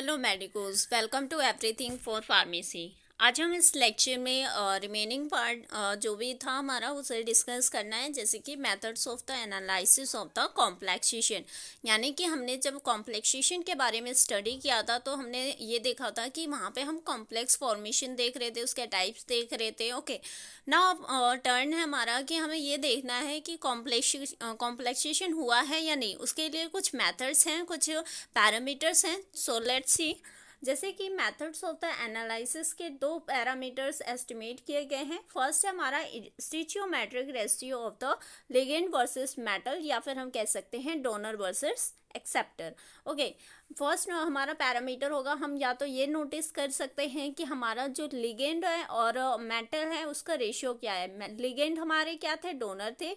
Hello medicos, welcome to everything for pharmacy. आज हम इस लेक्चर में रिमेनिंग पार्ट जो भी था हमारा उसे डिस्कस करना है, जैसे कि methods of the analysis of the complexation. यानी कि हमने जब कॉम्प्लेक्सेशन के बारे में स्टडी किया था तो हमने ये देखा था कि वहाँ पे हम कॉम्प्लेक्स फॉर्मेशन देख रहे थे, उसके टाइप्स देख रहे थे। ओके, नाउ टर्न है हमारा कि हमें ये देखना है कि कॉम्प्लेक्सेशन हुआ है या नहीं। उसके लिए कुछ मेथड्स हैं, कुछ पैरामीटर्स हैं। So let's see. जैसे कि मेथड्स ऑफ द एनालिसिस के दो पैरामीटर्स एस्टिमेट किए गए हैं। फर्स्ट है हमारा stoichiometric ratio of the ligand versus metal, या फिर हम कह सकते हैं donor versus acceptor. Okay, first हमारा पैरामीटर होगा, हम या तो ये नोटिस कर सकते हैं कि हमारा जो लिगेंड है और मेटल है उसका रेशियो क्या है। लिगेंड हमारे क्या थे, डोनर थे।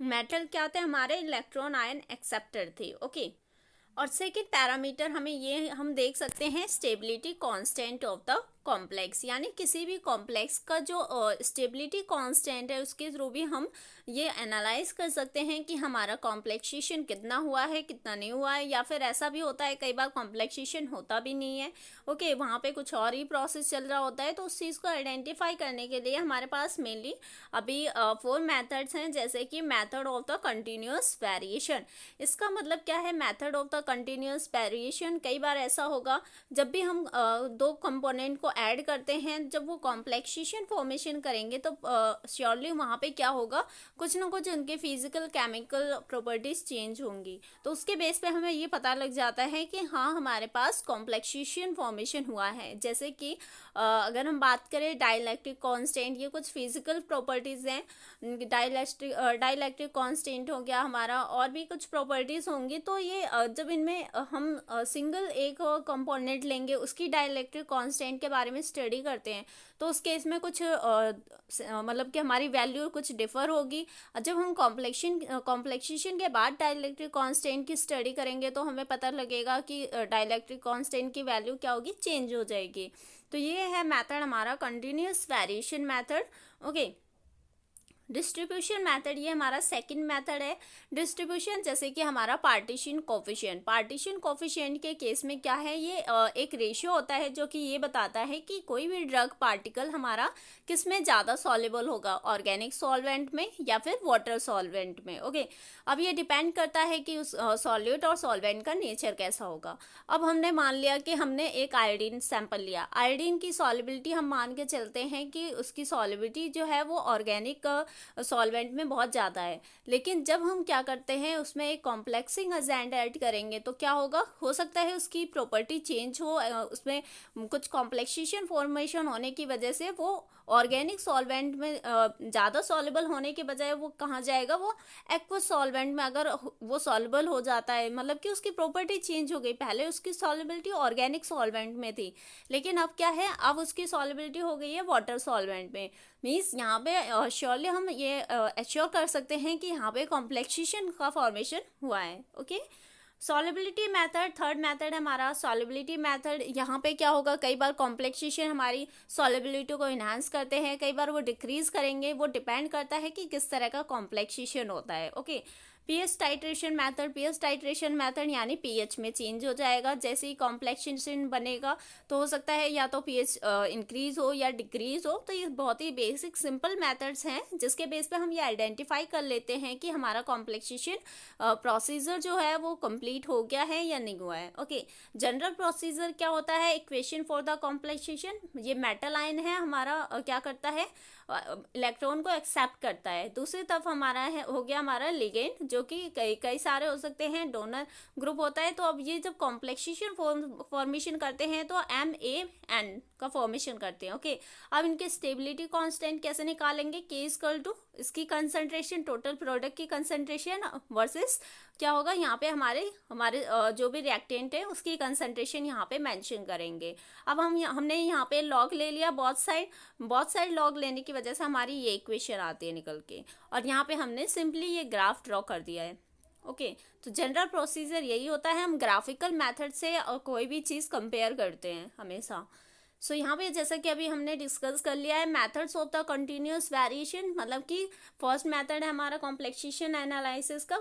मेटल क्या थे, हमारे इलेक्ट्रॉन आयन एक्सेप्टर थे। ओके, और सेकेंड पैरामीटर हमें ये हम देख सकते हैं stability constant of the complex. यानी किसी भी कॉम्प्लेक्स का जो स्टेबिलिटी कांस्टेंट है उसके थ्रू भी हम ये एनालाइज कर सकते हैं कि हमारा कॉम्प्लेक्सेशन कितना हुआ है, कितना नहीं हुआ है। या फिर ऐसा भी होता है कई बार कॉम्प्लेक्सेशन होता भी नहीं है। ओके, वहाँ पे कुछ और ही प्रोसेस चल रहा होता है। तो उस चीज़ को आइडेंटिफाई करने के लिए हमारे पास मेनली अभी 4 मेथड्स हैं, जैसे कि method of the continuous variation. इसका मतलब क्या है, method of the continuous variation? कई बार ऐसा होगा जब भी हम दो कंपोनेंट को ऐड करते हैं, जब वो कॉम्प्लेक्सेशन फॉर्मेशन करेंगे तो श्योरली वहाँ पे क्या होगा, कुछ ना कुछ उनके फिजिकल केमिकल प्रॉपर्टीज चेंज होंगी। तो उसके बेस पे हमें ये पता लग जाता है कि हाँ हमारे पास कॉम्प्लेक्सेशन फॉर्मेशन हुआ है। जैसे कि अगर हम बात करें डाइलेक्ट्रिक कांस्टेंट, ये कुछ फिजिकल प्रॉपर्टीज हैं। डाइलेक्ट्रिक कांस्टेंट हो गया हमारा, और भी कुछ प्रॉपर्टीज होंगी। तो ये जब इनमें हम सिंगल एक कंपोनेंट लेंगे, उसकी डाइलेक्ट्रिक कांस्टेंट के बारे में स्टडी करते हैं, तो उस केस में कुछ मतलब कि हमारी वैल्यू कुछ डिफर होगी। जब हम कॉम्प्लेक्सेशन के बाद डाइलेक्ट्रिक कांस्टेंट की स्टडी करेंगे तो हमें पता लगेगा कि डाइलेक्ट्रिक कांस्टेंट की वैल्यू क्या होगी, चेंज हो जाएगी। तो ये है मेथड हमारा continuous variation method. Okay, distribution method ये हमारा सेकंड मेथड है। डिस्ट्रीब्यूशन जैसे कि हमारा पार्टीशन कोफिशिएंट के केस में क्या है, ये एक रेशियो होता है जो कि ये बताता है कि कोई भी ड्रग पार्टिकल हमारा किस में ज़्यादा सॉल्युबल होगा, ऑर्गेनिक सॉल्वेंट में या फिर वाटर सॉल्वेंट में। ओके, अब ये डिपेंड करता है कि उस सॉल्यूट और सॉल्वेंट का नेचर कैसा होगा। अब हमने मान लिया कि हमने एक आयोडीन सैंपल लिया। आयोडीन की सॉल्युबिलिटी हम मान के चलते हैं कि उसकी सॉल्युबिलिटी जो है वो ऑर्गेनिक सॉल्वेंट में बहुत ज़्यादा है। लेकिन जब हम क्या करते हैं, उसमें एक कॉम्प्लेक्सिंग एजेंट ऐड करेंगे तो क्या होगा, हो सकता है उसकी प्रॉपर्टी चेंज हो, उसमें कुछ कॉम्प्लेक्सेशन फॉर्मेशन होने की वजह से वो ऑर्गेनिक सॉल्वेंट में ज़्यादा सॉल्युबल होने के बजाय वो कहाँ जाएगा, वो एक्वस सॉल्वेंट में अगर वो सॉल्युबल हो जाता है, मतलब कि उसकी प्रॉपर्टी चेंज हो गई। पहले उसकी सॉल्युबिलिटी ऑर्गेनिक सॉल्वेंट में थी, लेकिन अब क्या है, अब उसकी सॉल्युबिलिटी हो गई है वाटर सॉल्वेंट में। मीन्स यहाँ पे श्योरली हम ये एश्योर कर सकते हैं कि यहाँ पे कॉम्प्लेक्सेशन का फॉर्मेशन हुआ है। Okay, solubility method third method है हमारा। सॉल्युबिलिटी मेथड यहाँ पे क्या होगा, कई बार कॉम्प्लेक्सेशन हमारी सॉल्युबिलिटी को इन्हांस करते हैं, कई बार वो डिक्रीज करेंगे। वो डिपेंड करता है कि किस तरह का कॉम्प्लेक्सेशन होता है। ओके, पीएच टाइट्रेशन मेथड यानी पीएच में चेंज हो जाएगा। जैसे ही कॉम्प्लेक्सेशन बनेगा तो हो सकता है या तो पीएच इंक्रीज हो या डिक्रीज हो। तो ये बहुत ही बेसिक सिंपल मेथड्स हैं जिसके बेस पे हम ये आइडेंटिफाई कर लेते हैं कि हमारा कॉम्प्लेक्सेशन प्रोसीजर जो है वो कंप्लीट हो गया है या नहीं हुआ है। ओके, जनरल प्रोसीजर क्या होता है, इक्वेशन फॉर द कॉम्प्लेक्सेशन। ये मेटल आयन है हमारा, क्या करता है, इलेक्ट्रॉन को एक्सेप्ट करता है। दूसरी तरफ हमारा है हो गया हमारा लिगेंड, जो कि कई कई सारे हो सकते हैं, डोनर ग्रुप होता है। तो अब ये जब कॉम्प्लेक्सेशन फॉर्मेशन करते हैं तो MAN का फॉर्मेशन करते हैं। ओके, अब इनके स्टेबिलिटी कांस्टेंट कैसे निकालेंगे, K=, इसकी कंसंट्रेशन, टोटल प्रोडक्ट की कंसंट्रेशन वर्सेस क्या होगा, यहाँ पे हमारे हमारे जो भी रिएक्टेंट है उसकी कंसंट्रेशन यहाँ पे मेंशन करेंगे। अब हमने यहाँ पे लॉग ले लिया, बहुत साइड लॉग लेने की वजह से हमारी ये इक्वेशन आती है निकल के, और यहाँ पे हमने सिंपली ये ग्राफ ड्रॉ कर दिया है। ओके, तो जनरल प्रोसीजर यही होता है, हम ग्राफिकल मेथड से कोई भी चीज़ कंपेयर करते हैं हमेशा। सो यहाँ पे जैसा कि अभी हमने डिस्कस कर लिया है methods of the continuous variation, मतलब कि फर्स्ट मेथड है हमारा कॉम्प्लेक्सेशन एनालिसिस का,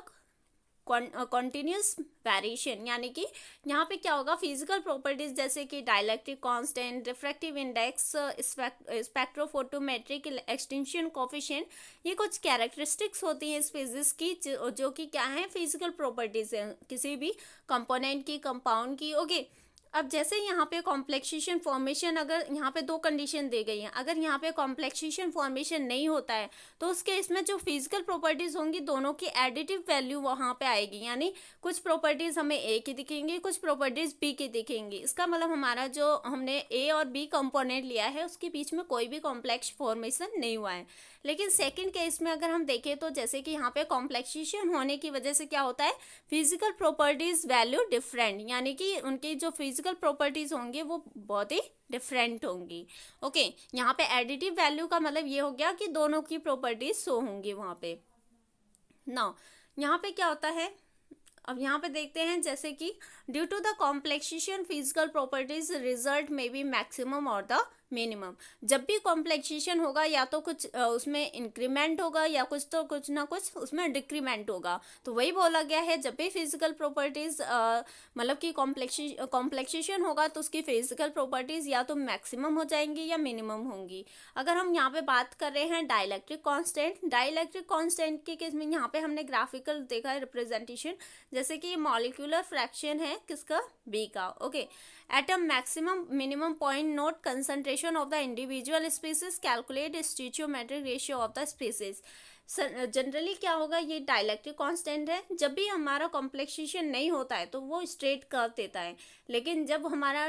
कॉन्टिन्यूस वेरिएशन, यानी कि यहाँ पे क्या होगा, फिजिकल प्रॉपर्टीज जैसे कि dielectric constant, refractive index, spectrophotometric extinction coefficient, ये कुछ कैरेक्टरिस्टिक्स होती हैं स्पीसीज की जो कि क्या है, फिजिकल प्रॉपर्टीज है किसी भी कंपोनेंट की, कंपाउंड की। ओके, अब जैसे यहाँ पे कॉम्प्लेक्सेशन फॉर्मेशन, अगर यहाँ पे दो कंडीशन दी गई हैं, अगर यहाँ पे कॉम्प्लेक्सेशन फॉर्मेशन नहीं होता है तो उसके इसमें जो फिजिकल प्रॉपर्टीज होंगी दोनों की एडिटिव वैल्यू वहाँ पे आएगी, यानी कुछ प्रॉपर्टीज हमें ए की दिखेंगी, कुछ प्रॉपर्टीज बी की दिखेंगी। इसका मतलब हमारा जो हमने ए और बी कंपोनेंट लिया है उसके बीच में कोई भी कॉम्प्लेक्स फॉर्मेशन नहीं हुआ है। लेकिन सेकंड केस में अगर हम देखें तो जैसे कि यहाँ पे कॉम्प्लेक्सेशन होने की वजह से क्या होता है, फिजिकल प्रॉपर्टीज वैल्यू डिफरेंट, यानी कि उनकी जो फिजिकल प्रॉपर्टीज होंगी वो बहुत ही डिफरेंट होंगी। ओके, यहाँ पे एडिटिव वैल्यू का मतलब ये हो गया कि दोनों की प्रॉपर्टीज शो होंगी वहाँ पे। नाउ यहाँ पे क्या होता है, अब यहाँ पे देखते हैं जैसे कि due to the complexation physical properties result में बी मैक्सिमम और द मिनिमम। जब भी कॉम्प्लेक्सेशन होगा या तो कुछ उसमें इंक्रीमेंट होगा या कुछ तो कुछ ना कुछ उसमें डिक्रीमेंट होगा। तो वही बोला गया है, जब भी फिजिकल प्रॉपर्टीज मतलब कि कॉम्प्लेक्सेशन होगा तो उसकी फिजिकल प्रॉपर्टीज या तो मैक्सिमम हो जाएंगी या मिनिमम होंगी। अगर हम यहाँ पे बात कर रहे हैं डाइलेक्ट्रिक कांस्टेंट, डाइलेक्ट्रिक कांस्टेंट के केस में यहाँ पे हमने ग्राफिकल देखा है रिप्रेजेंटेशन, जैसे कि मॉलिक्यूलर फ्रैक्शन है किसका, बी का। Okay, at a maximum minimum point note concentration of the individual species, calculate stoichiometric ratio of the species। Generally क्या होगा, ये डाइलेक्ट्रिक कांस्टेंट है, जब भी हमारा कॉम्प्लेक्सेशन नहीं होता है तो वो स्ट्रेट कर्व देता है, लेकिन जब हमारा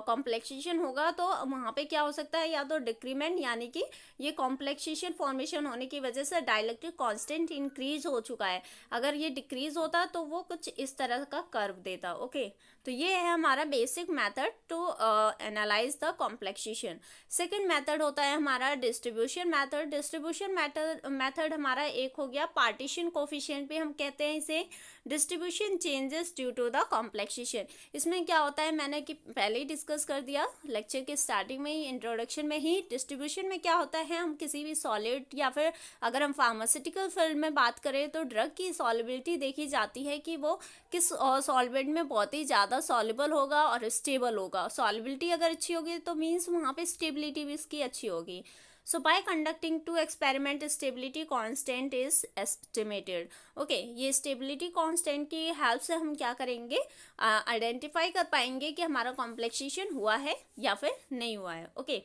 कॉम्प्लेक्सेशन होगा तो वहाँ पे क्या हो सकता है, या तो डिक्रीमेंट, यानी कि ये कॉम्प्लेक्सेशन फॉर्मेशन होने की वजह से डाइलेक्ट्रिक कांस्टेंट इंक्रीज हो चुका है, अगर ये डिक्रीज होता तो वो कुछ इस तरह का कर्व देता। ओके, तो ये है हमारा basic method to analyse the complexation. Second method होता है हमारा डिस्ट्रीब्यूशन मेथड। डिस्ट्रीब्यूशन मेथड हमारा एक हो गया पार्टीशन कोफिशिएंट पे हम कहते हैं इसे distribution changes due to the complexation. इसमें क्या होता है, मैंने कि पहले ही डिस्कस कर दिया लेक्चर के स्टार्टिंग में ही, इंट्रोडक्शन में ही। डिस्ट्रीब्यूशन में क्या होता है, हम किसी भी सॉलिड या फिर अगर हम फार्मास्यूटिकल फील्ड में बात करें तो ड्रग की सॉलिबिलिटी देखी जाती है कि वो किस सॉल्वेंट में बहुत ही ज़्यादा सॉल्युबल होगा और स्टेबल होगा। सॉल्युबिलिटी अगर अच्छी होगी तो मीन्स वहाँ पे स्टेबिलिटी भी इसकी अच्छी होगी। So by conducting two experiment, stability constant is estimated। Okay, ये stability constant की हेल्प से हम क्या करेंगे, आइडेंटिफाई कर पाएंगे कि हमारा कॉम्प्लेक्सेशन हुआ है या फिर नहीं हुआ है। ओके,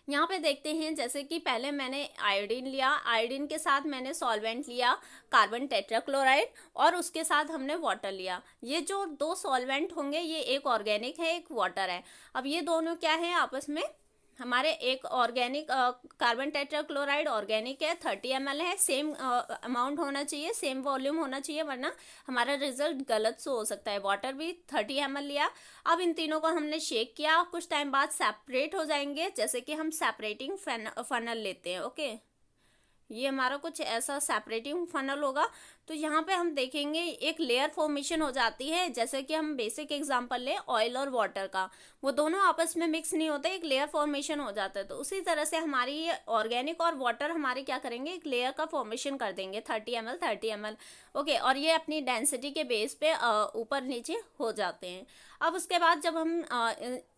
यहाँ पे देखते हैं जैसे कि पहले मैंने आयोडीन लिया, आयोडीन के साथ मैंने सॉल्वेंट लिया कार्बन टेट्राक्लोराइड और उसके साथ हमने वाटर लिया। ये जो दो सॉल्वेंट होंगे ये एक ऑर्गेनिक है, एक वाटर है। अब ये दोनों क्या है आपस में, हमारे एक ऑर्गेनिक कार्बन टेट्राक्लोराइड ऑर्गेनिक है, 30 ml है, सेम अमाउंट होना चाहिए, सेम वॉल्यूम होना चाहिए, वरना हमारा रिजल्ट गलत सो हो सकता है। वाटर भी 30 ml लिया। अब इन तीनों को हमने शेक किया, कुछ टाइम बाद सेपरेट हो जाएंगे, जैसे कि हम सेपरेटिंग फनल लेते हैं। ओके, ये हमारा कुछ ऐसा सेपरेटिंग फनल होगा। तो यहाँ पे हम देखेंगे एक लेयर फॉर्मेशन हो जाती है, जैसे कि हम बेसिक एग्जांपल ले ऑयल और वाटर का, वो दोनों आपस में मिक्स नहीं होते, एक लेयर फॉर्मेशन हो जाता है। तो उसी तरह से हमारी ये ऑर्गेनिक और वाटर हमारे क्या करेंगे, एक लेयर का फॉर्मेशन कर देंगे 30 ml। ओके, और ये अपनी डेंसिटी के बेस पे ऊपर नीचे हो जाते हैं। अब उसके बाद जब हम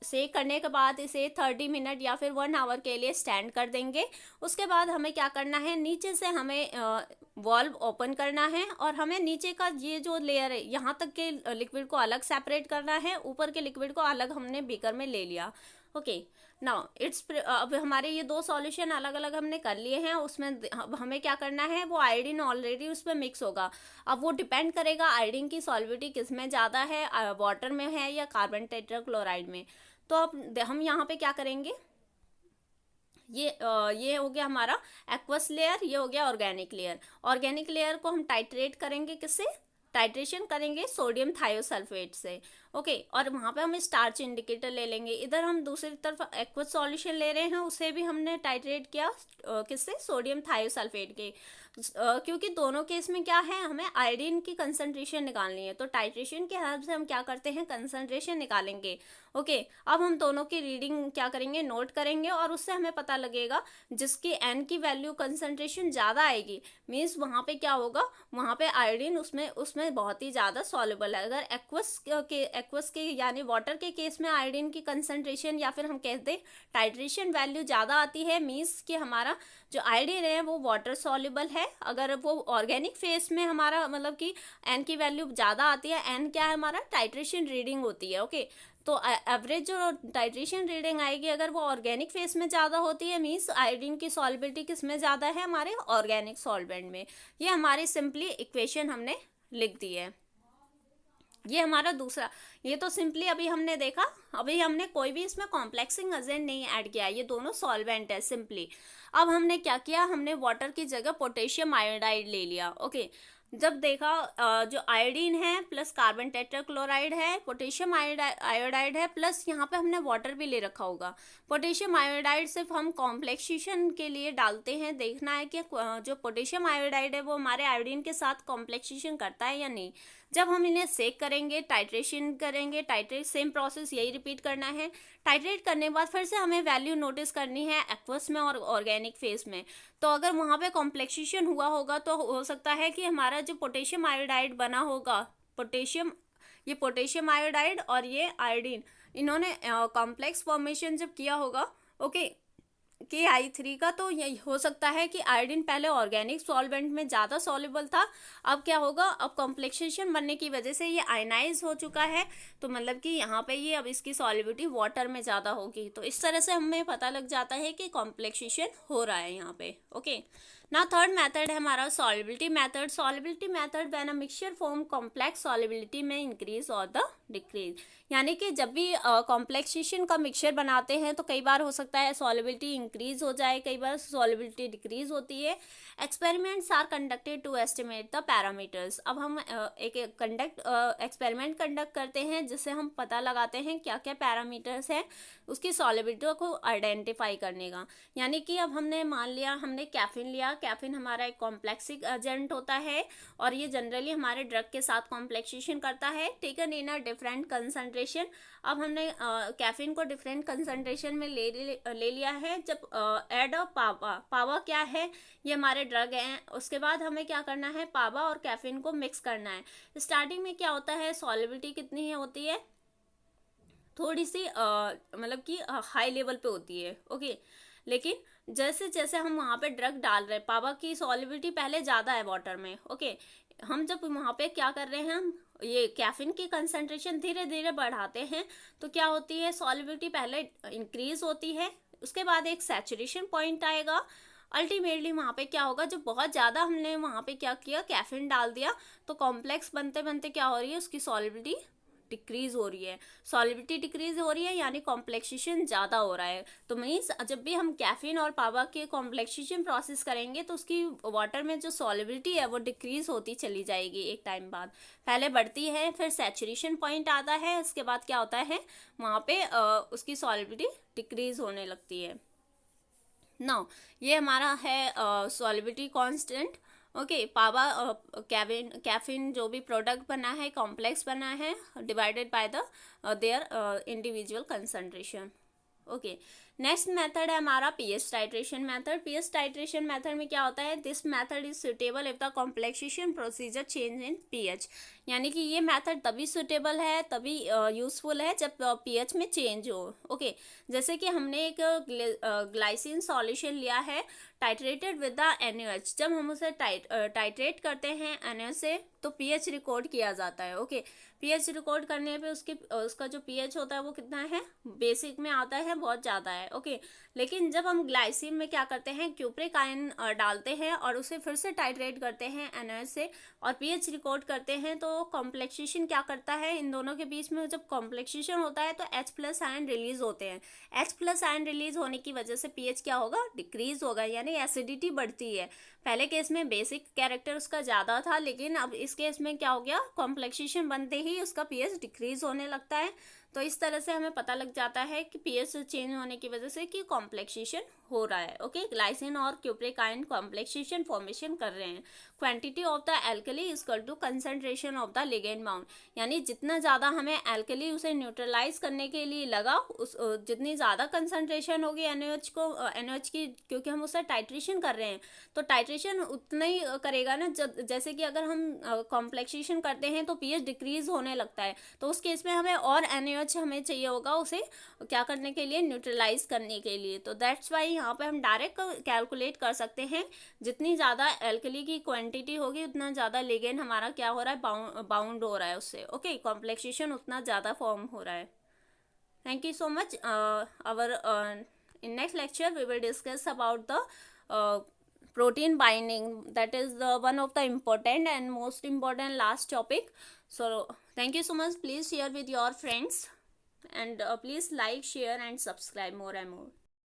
सेक करने के बाद इसे 30 मिनट या फिर 1 आवर के लिए स्टैंड कर देंगे। उसके बाद हमें क्या करना है, नीचे से हमें वॉल्व ओपन करना है और हमें नीचे का ये जो लेयर है यहाँ तक के लिक्विड को अलग सेपरेट करना है, ऊपर के लिक्विड को अलग हमने बीकर में ले लिया। ओके, नाउ अब हमारे ये दो सॉल्यूशन अलग अलग हमने कर लिए हैं, उसमें अब हमें क्या करना है, वो आयोडीन ऑलरेडी उस पर मिक्स होगा। अब वो डिपेंड करेगा आयोडीन की सॉल्युबिलिटी किस में ज़्यादा है, वाटर में है या कार्बन टेट्राक्लोराइड में। तो अब हम यहाँ पे क्या करेंगे, ये हो गया हमारा एक्वस लेयर, ये हो गया ऑर्गेनिक लेयर। ऑर्गेनिक लेयर को हम टाइट्रेट करेंगे, किससे टाइट्रेशन करेंगे, सोडियम थायोसल्फेट से। ओके। और वहाँ पे हम स्टार्च इंडिकेटर ले लेंगे। इधर हम दूसरी तरफ एक्वस सॉल्यूशन ले रहे हैं, उसे भी हमने टाइट्रेट किया किससे, सोडियम थायोसल्फेट के। क्योंकि दोनों केस में क्या है, हमें आयोडीन की कंसंट्रेशन निकालनी है, तो टाइट्रेशन के हेल्प से हम क्या करते हैं, कंसंट्रेशन निकालेंगे। ओके। अब हम दोनों की रीडिंग क्या करेंगे, नोट करेंगे, और उससे हमें पता लगेगा जिसकी एन की वैल्यू कंसंट्रेशन ज़्यादा आएगी, मीन्स वहाँ पे क्या होगा, वहाँ पे आयोडीन उसमें उसमें बहुत ही ज़्यादा सॉल्युबल है। अगर एक्वस के यानी वाटर के केस में आयोडीन की कंसंट्रेशन या फिर हम कहते हैं टाइट्रेशन वैल्यू ज़्यादा आती है, मीन्स कि हमारा जो आयोडीन है वो वाटर सॉल्युबल है। अगर वो ऑर्गेनिक फेस में हमारा मतलब कि एन की वैल्यू ज़्यादा आती है, एन क्या है हमारा, टाइट्रेशन रीडिंग होती है। ओके। तो एवरेज जो टाइट्रेशन रीडिंग आएगी अगर वो ऑर्गेनिक फेस में ज़्यादा होती है, मीन्स आयोडीन की सॉल्युबिलिटी किस में ज़्यादा है, हमारे ऑर्गेनिक सॉल्वेंट में। ये हमारी सिंपली इक्वेशन हमने लिख दी है। ये हमारा दूसरा, ये तो सिंपली अभी हमने देखा, अभी हमने कोई भी इसमें कॉम्प्लेक्सिंग एजेंट नहीं ऐड किया, ये दोनों सॉल्वेंट है सिंपली। अब हमने क्या किया, हमने वाटर की जगह पोटेशियम आयोडाइड ले लिया। ओके। जब देखा जो आयोडीन है प्लस कार्बन टेट्राक्लोराइड है, पोटेशियम आयोडाइड है, प्लस यहाँ पे हमने वाटर भी ले रखा होगा। पोटेशियम आयोडाइड सिर्फ हम कॉम्प्लेक्सेशन के लिए डालते हैं, देखना है कि जो पोटेशियम आयोडाइड है वो हमारे आयोडीन के साथ कॉम्प्लेक्सेशन करता है या नहीं। जब हम इन्हें सेक करेंगे, टाइट्रेशन करेंगे, टाइट्रेट सेम प्रोसेस यही रिपीट करना है। टाइट्रेट करने के बाद फिर से हमें वैल्यू नोटिस करनी है एक्वस में और ऑर्गेनिक फेस में। तो अगर वहाँ पे कॉम्प्लेक्सेशन हुआ होगा तो हो सकता है कि हमारा जो पोटेशियम आयोडाइड बना होगा, ये पोटेशियम आयोडाइड और ये आयोडीन, इन्होंने कॉम्प्लेक्स फॉर्मेशन जब किया होगा, ओके, KI3 का, तो ये हो सकता है कि आयोडीन पहले ऑर्गेनिक सॉल्वेंट में ज़्यादा सॉल्युबल था, अब क्या होगा, अब कॉम्प्लेक्सेशन बनने की वजह से ये आयनाइज हो चुका है, तो मतलब कि यहाँ पे ये अब इसकी सॉल्युबिलिटी वाटर में ज़्यादा होगी। तो इस तरह से हमें पता लग जाता है कि कॉम्प्लेक्सेशन हो रहा है यहाँ पे। ओके। ना थर्ड मेथड है हमारा solubility method. Solubility method when a mixture form complex solubility में इंक्रीज और द डिक्रीज, यानी कि जब भी कॉम्प्लेक्सेशन का मिक्सचर बनाते हैं तो कई बार हो सकता है सॉल्युबिलिटी इंक्रीज हो जाए, कई बार सॉल्युबिलिटी डिक्रीज होती है। Experiments are conducted to estimate the parameters. अब हम एक एक्सपेरिमेंट कंडक्ट करते हैं जिससे हम पता लगाते हैं क्या क्या पैरामीटर्स हैं उसकी सॉल्युबिलिटी को आइडेंटिफाई करने का। यानी कि अब हमने मान लिया, हमने कैफीन लिया, कैफीन हमारा एक कॉम्प्लेक्सिक एजेंट होता है और ये जनरली हमारे ड्रग के साथ कॉम्प्लेक्सेशन करता है, taken in a different concentration. अब हमने कैफीन को डिफरेंट कंसंट्रेशन में ले लिया है। जब एड ऑफ पावा क्या है, ये हमारे ड्रग हैं, उसके बाद हमें क्या करना है, पावा और कैफीन को मिक्स करना है। स्टार्टिंग में क्या होता है, सॉल्युबिलिटी कितनी होती है, थोड़ी सी मतलब कि हाई लेवल पे होती है। ओके। लेकिन जैसे जैसे हम वहाँ पे ड्रग डाल रहे हैं, पावा की सॉल्युबिलिटी पहले ज़्यादा है वाटर में। ओके। हम जब वहाँ पे क्या कर रहे हैं, हम ये कैफीन की कंसंट्रेशन धीरे धीरे बढ़ाते हैं, तो क्या होती है, सॉल्युबिलिटी पहले इंक्रीज होती है, उसके बाद एक सैचुरेशन पॉइंट आएगा। अल्टीमेटली वहाँ पे क्या होगा, जो बहुत ज़्यादा हमने वहाँ पे क्या किया, कैफीन डाल दिया, तो कॉम्प्लेक्स बनते बनते क्या हो रही है, उसकी सॉल्युबिलिटी डिक्रीज हो रही है। सॉल्युबिलिटी डिक्रीज हो रही है यानी कॉम्प्लेक्सेशन ज़्यादा हो रहा है। तो मीन्स जब भी हम कैफीन और पावा के कॉम्प्लेक्सेशन प्रोसेस करेंगे तो उसकी वाटर में जो सॉल्युबिलिटी है वो डिक्रीज होती चली जाएगी एक टाइम बाद, पहले बढ़ती है, फिर सैचुरेशन पॉइंट आता है, उसके बाद क्या होता है, वहाँ पे उसकी सॉल्युबिलिटी डिक्रीज होने लगती है। नाउ ये हमारा है सॉल्युबिलिटी कांस्टेंट। ओके। पावा कैफीन जो भी प्रोडक्ट बना है, कॉम्प्लेक्स बना है, divided by the their individual concentration. Okay. Next method है हमारा pH titration method. PH titration method में क्या होता है, this method is suitable if the complexation procedure change in pH, यानी कि ये मेथड तभी सुटेबल है, तभी यूजफुल है जब पीएच में चेंज हो। ओके। जैसे कि हमने एक ग्लाइसिन सॉल्यूशन लिया है टाइट्रेटेड विद द NaOH, जब हम उसे टाइट्रेट करते हैं NaOH से तो पीएच रिकॉर्ड किया जाता है। ओके। पीएच रिकॉर्ड करने पे उसका जो पीएच होता है वो कितना है, बेसिक में आता है बहुत ज़्यादा है। ओके। लेकिन जब हम ग्लाइसिन में क्या करते हैं, क्यूप्रिक आयन डालते हैं और उसे फिर से टाइट्रेट करते हैं NaOH से और pH रिकॉर्ड करते हैं, तो कॉम्प्लेक्सेशन क्या करता है, इन दोनों के बीच में जब कॉम्प्लेक्सेशन होता है तो H+ आयन रिलीज होते हैं। H+ आयन रिलीज होने की वजह से pH क्या होगा, डिक्रीज होगा, यानी एसिडिटी बढ़ती है। पहले केस में बेसिक कैरेक्टर उसका ज़्यादा था, लेकिन अब इस केस में क्या हो गया, कॉम्प्लेक्सेशन बनते ही उसका pH डिक्रीज होने लगता है। तो इस तरह से हमें पता लग जाता है कि pH चेंज होने की वजह से कि कॉम्प्लेक्सेशन हो रहा है। ओके, ग्लाइसिन और क्यूप्रिक आयन कॉम्प्लेक्सेशन फॉर्मेशन कर रहे हैं। Quantity of the alkali is equal to concentration of the ligand bound, यानी जितना ज़्यादा हमें एल्कली उसे न्यूट्रलाइज करने के लिए लगा, उस जितनी ज़्यादा कंसंट्रेशन होगी NaOH की, क्योंकि हम उससे टाइट्रेशन कर रहे हैं, तो टाइट्रेशन उतना ही करेगा ना। जैसे कि अगर हम कॉम्प्लेक्सेशन करते हैं तो pH डिक्रीज होने लगता है, तो उस केस में हमें और NaOH हमें चाहिए होगा उसे क्या करने के लिए, न्यूट्रलाइज करने के लिए। तो दैट्स वाई यहाँ पे हम डायरेक्ट कैलकुलेट कर सकते हैं, जितनी ज़्यादा एल्कली की क्वांटिटी होगी उतना ज़्यादा लिगेंड हमारा क्या हो रहा है, बाउंड हो रहा है उससे। ओके, कॉम्प्लेक्सेशन उतना ज़्यादा फॉर्म हो रहा है। Thank you so much. In next lecture we will discuss about the protein binding. That is the one of the important and most important last topic. So thank you so much. Please share with your friends and please like, share and subscribe more and more.